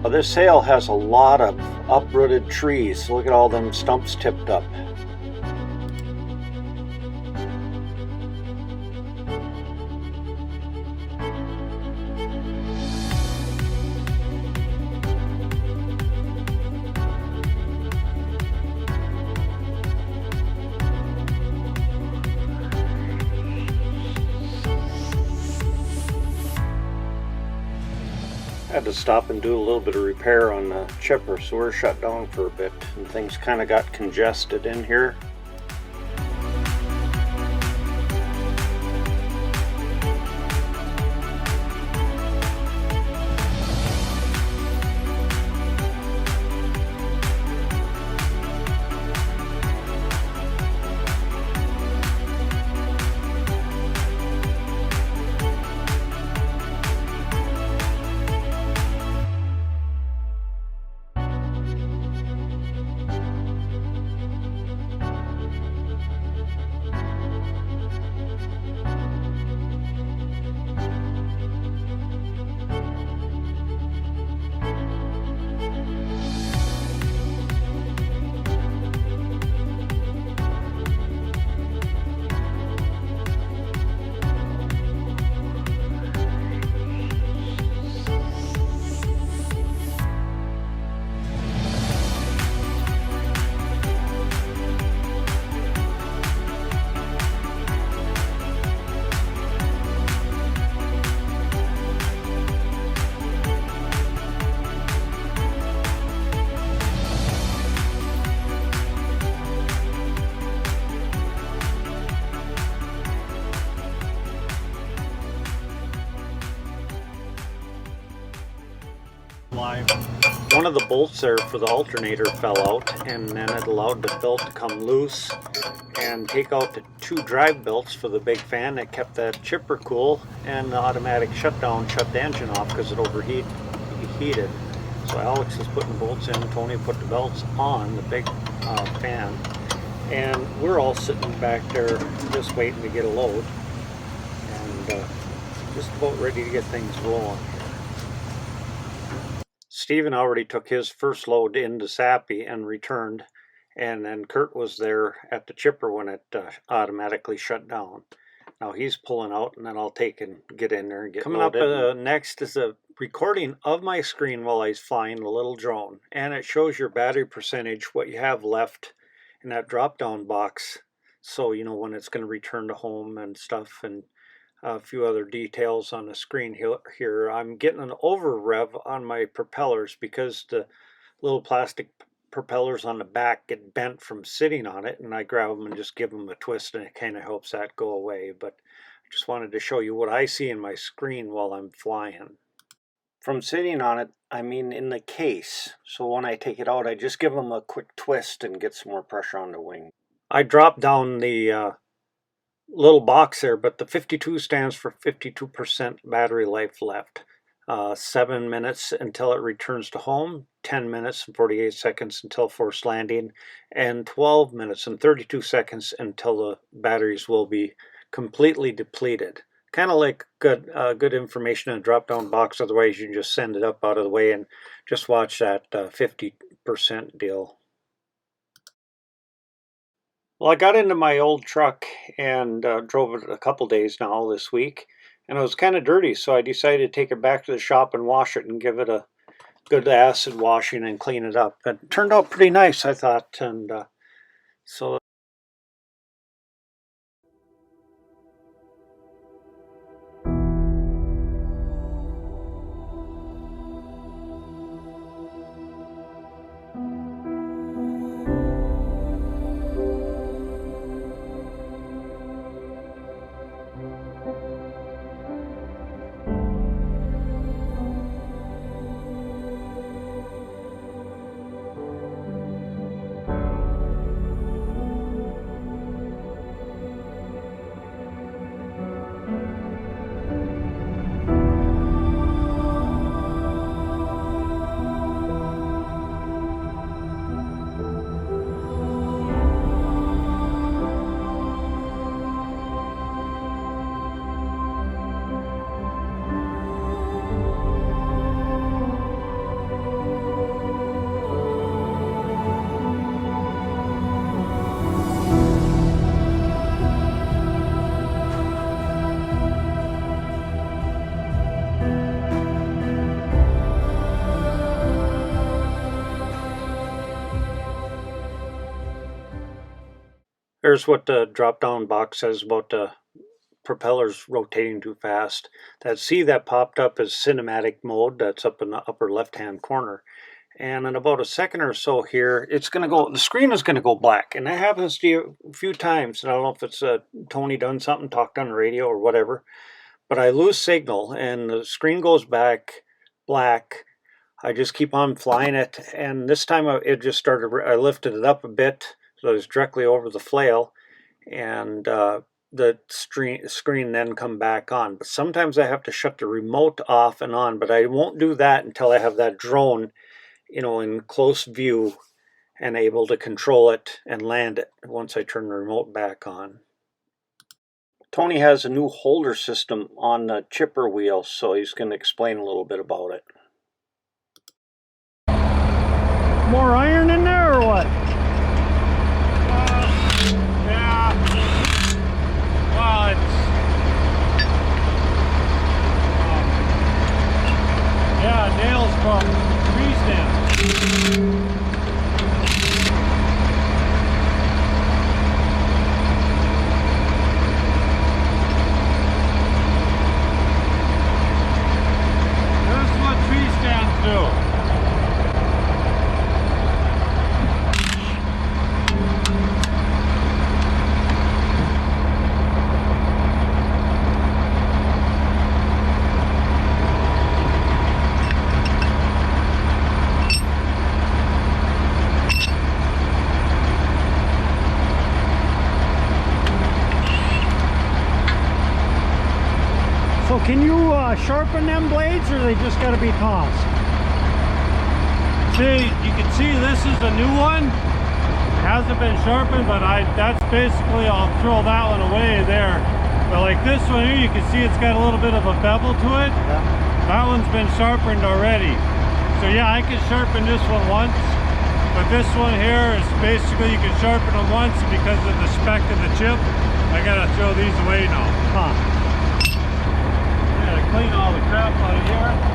This sail has a lot of uprooted trees. Look at all them stumps tipped up. Had to stop and do a little bit of repair on the chipper, so we're shut down for a bit and things kind of got congested in here. One of the bolts there for the alternator fell out, and then it allowed the belt to come loose and take out the two drive belts for the big fan that kept that chipper cool, and the automatic shutdown shut the engine off because it overheated. So Alex is putting bolts in, Tony put the belts on the big fan, and we're all sitting back there just waiting to get a load and just about ready to get things rolling. Steven already took his first load into Sappy and returned, and then Kurt was there at the chipper when it automatically shut down. Now he's pulling out, and then I'll take and get in there and get loaded. Coming up next is a recording of my screen while I was flying the little drone, and it shows your battery percentage, what you have left in that drop-down box, so you know when it's going to return to home and stuff, and a few other details on the screen here. I'm getting an over rev on my propellers because the little plastic propellers on the back get bent from sitting on it, and I grab them and just give them a twist, and it kind of helps that go away. But I just wanted to show you what I see in my screen while I'm flying. From sitting on it, I mean in the case. So when I take it out, I just give them a quick twist and get some more pressure on the wing. I drop down the little box there, but the 52 stands for 52% battery life left. 7 minutes until it returns to home, 10 minutes and 48 seconds until forced landing, and 12 minutes and 32 seconds until the batteries will be completely depleted. Kind of like good information in a drop-down box, otherwise you can just send it up out of the way and just watch that 50% deal. Well, I got into my old truck and drove it a couple days now this week, and it was kind of dirty, so I decided to take it back to the shop and wash it and give it a good acid washing and clean it up. It turned out pretty nice, I thought, and so there's what the drop-down box says about the propellers rotating too fast. That C that popped up is cinematic mode. That's up in the upper left-hand corner. And in about a second or so here, it's going to go, the screen is going to go black. And that happens to you a few times. And I don't know if it's Tony done something, talked on the radio or whatever. But I lose signal and the screen goes back black. I just keep on flying it. And this time it just started, I lifted it up a bit. So it was directly over the flail. And the screen then come back on. But sometimes I have to shut the remote off and on, but I won't do that until I have that drone, you know, in close view and able to control it and land it once I turn the remote back on. Tony has a new holder system on the chipper wheel, so he's going to explain a little bit about it. More iron in there or what? Well, it's nails from tree stands. This is what tree stands do. So can you sharpen them blades, or they just got to be tossed? See, you can see this is a new one. It hasn't been sharpened, but that's basically, I'll throw that one away there. But like this one here, you can see it's got a little bit of a bevel to it. Yeah. That one's been sharpened already. So yeah, I can sharpen this one once, but this one here is basically, you can sharpen them once, because of the spec of the chip, I gotta throw these away now. Huh. Clean all the crap out of here.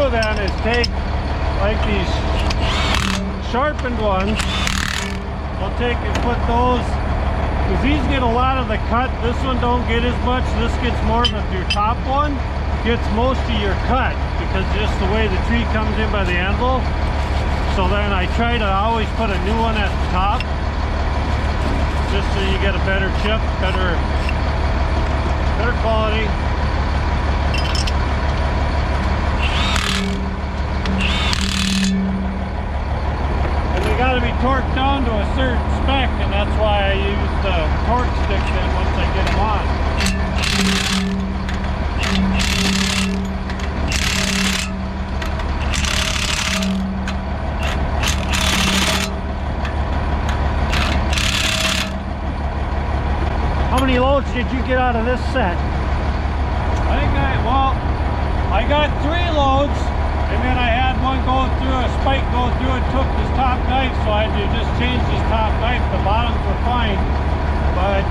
Then is take like these sharpened ones, I'll take and put those, because these get a lot of the cut. This one don't get as much. This gets more of your top one gets most of your cut, because just the way the tree comes in by the anvil. So then I try to always put a new one at the top, just so you get a better chip, better quality. Got to be torque down to a certain spec, and that's why I use the torque stick then once I get them on. How many loads did you get out of this set? I got 3 loads, and then I had one go through, a spike go through and took this top knife, so I had to just change this top knife. The bottoms were fine, but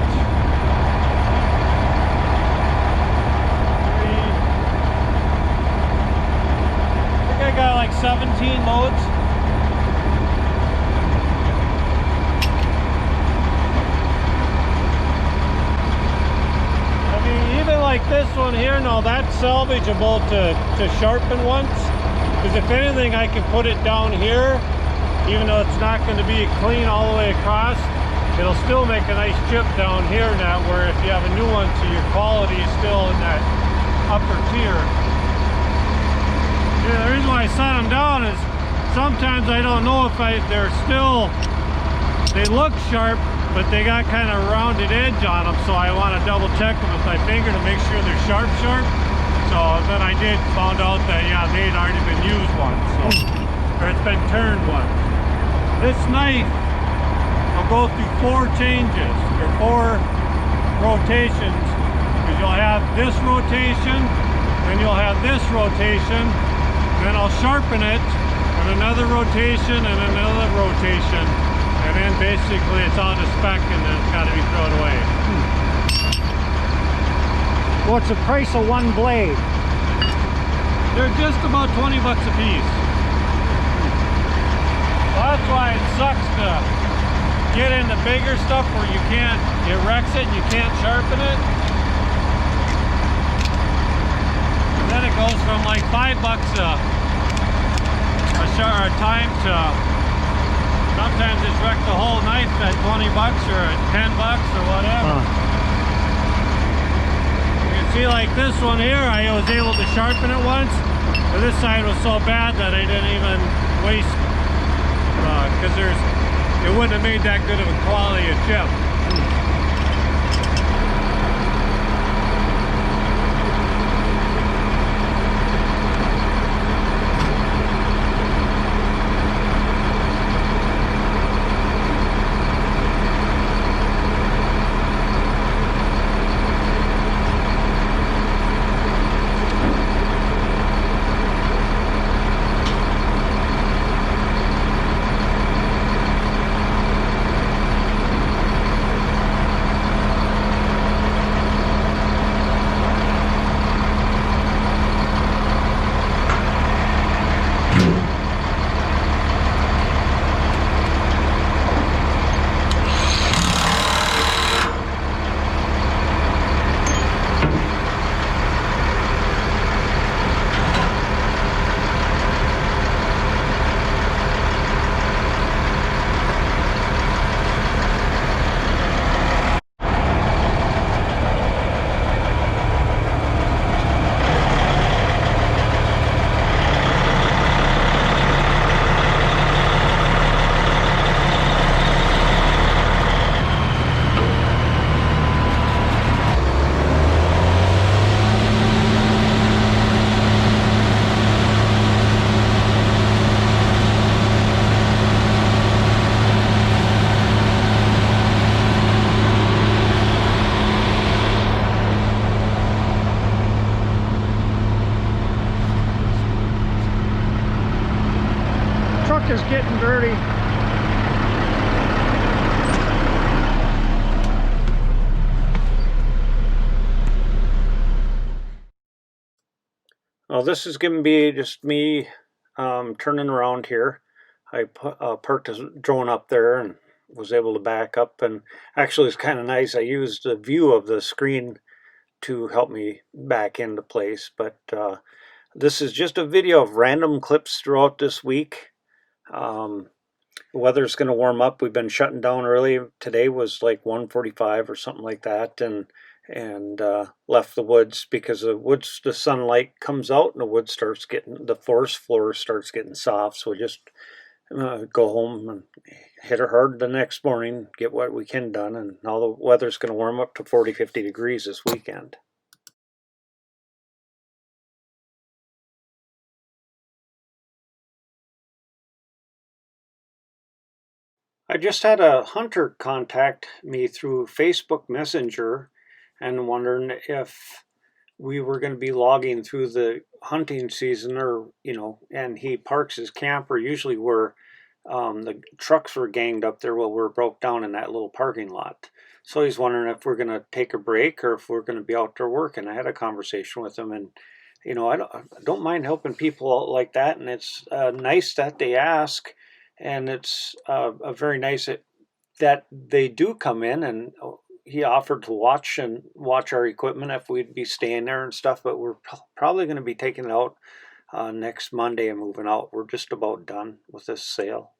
I think I got like 17 loads. Like this one here, now that's salvageable to sharpen once, because if anything I can put it down here, even though it's not going to be clean all the way across, it'll still make a nice chip down here now, where if you have a new one, so your quality is still in that upper tier. Yeah, the reason why I set them down is sometimes I don't know if they look sharp, but they got kind of rounded edge on them, so I want to double check them with my finger to make sure they're sharp. So then I found out that, yeah, they'd already been used once, or it's been turned once. This knife will go through 4 changes, or 4 rotations, because you'll have this rotation, then you'll have this rotation, then I'll sharpen it, and another rotation, and another rotation. And then basically it's on a spec, and then it's got to be thrown away. What's the price of one blade? They're just about 20 bucks a piece. Well, that's why it sucks to get into bigger stuff where it wrecks it and you can't sharpen it. And then it goes from like 5 bucks a time to sometimes it's wrecked the whole knife at 20 bucks or at 10 bucks or whatever. You can see like this one here, I was able to sharpen it once, but this side was so bad that I didn't even waste, because it wouldn't have made that good of a quality of chip. Is getting dirty. Well, this is going to be just me turning around here. I parked a drone up there and was able to back up, and actually it's kind of nice. I used the view of the screen to help me back into place, but this is just a video of random clips throughout this week. Weather's going to warm up. We've been shutting down early. Today was like 1:45 or something like that, and left the woods because the sunlight comes out and the wood starts getting, the forest floor starts getting soft. So we just go home and hit her hard the next morning, get what we can done, and now the weather's going to warm up to 40, 50 degrees this weekend. I just had a hunter contact me through Facebook Messenger and wondering if we were going to be logging through the hunting season, or and he parks his camper usually where the trucks were ganged up there, well, we're broke down in that little parking lot. So he's wondering if we're going to take a break or if we're going to be out there working. I had a conversation with him, and I don't mind helping people out like that, and it's nice that they ask, and it's a very nice that they do come in, and he offered to watch our equipment if we'd be staying there and stuff. But we're probably going to be taking it out next Monday and moving out. We're just about done with this sale.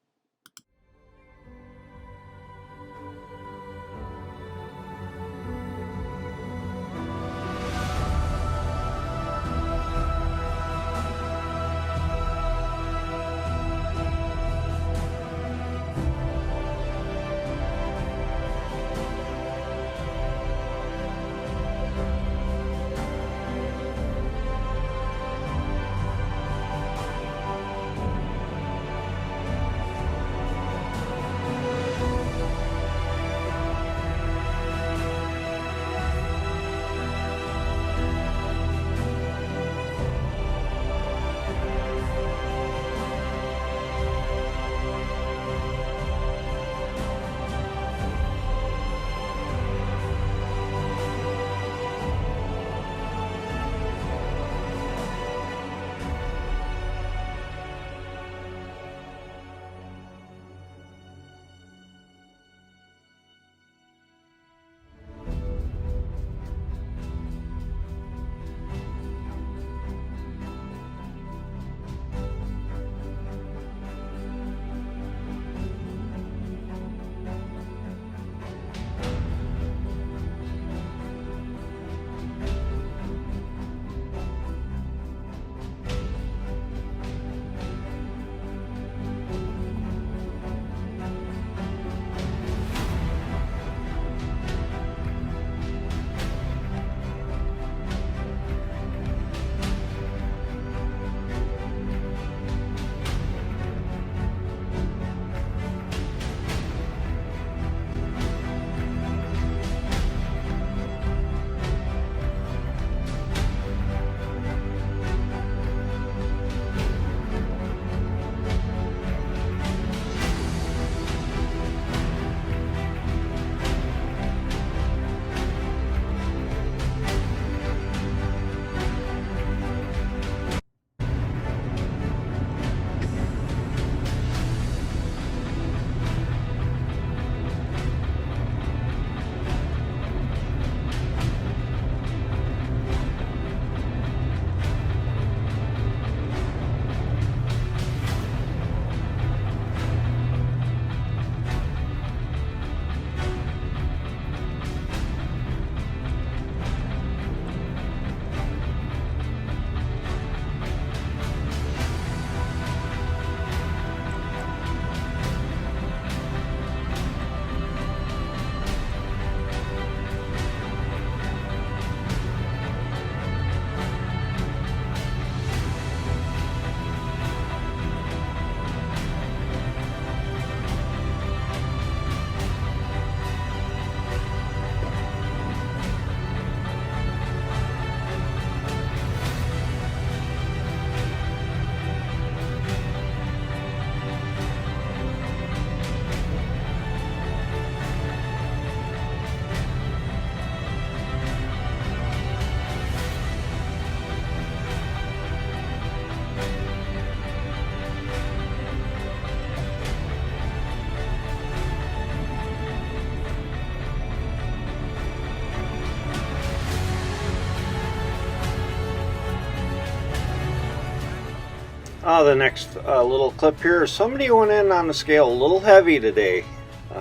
The next little clip here. Somebody went in on the scale a little heavy today. I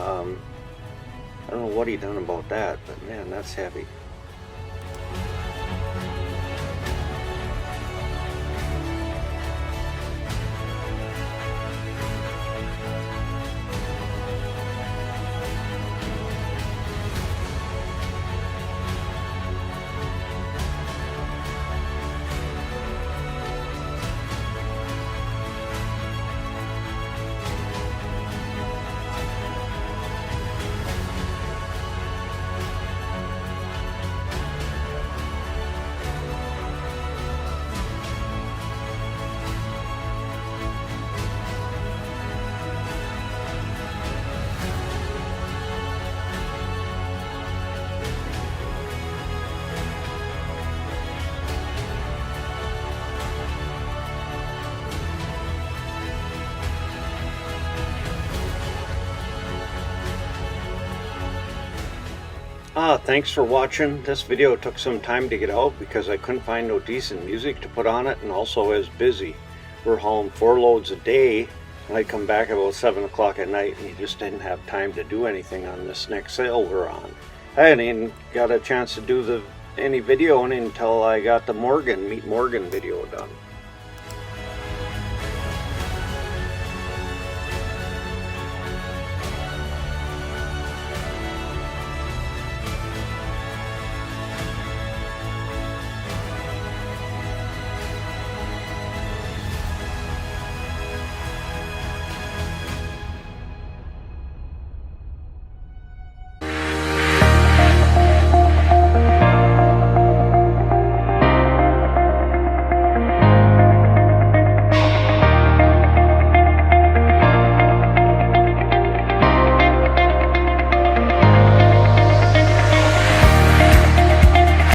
don't know what he done about that, but man, that's heavy. Thanks for watching. This video took some time to get out because I couldn't find no decent music to put on it, and also I was busy. We're hauling 4 loads a day, and I come back about 7 o'clock at night, and you just didn't have time to do anything on this next sale we're on. I hadn't even got a chance to do any videoing until I got the Meet Morgan video done.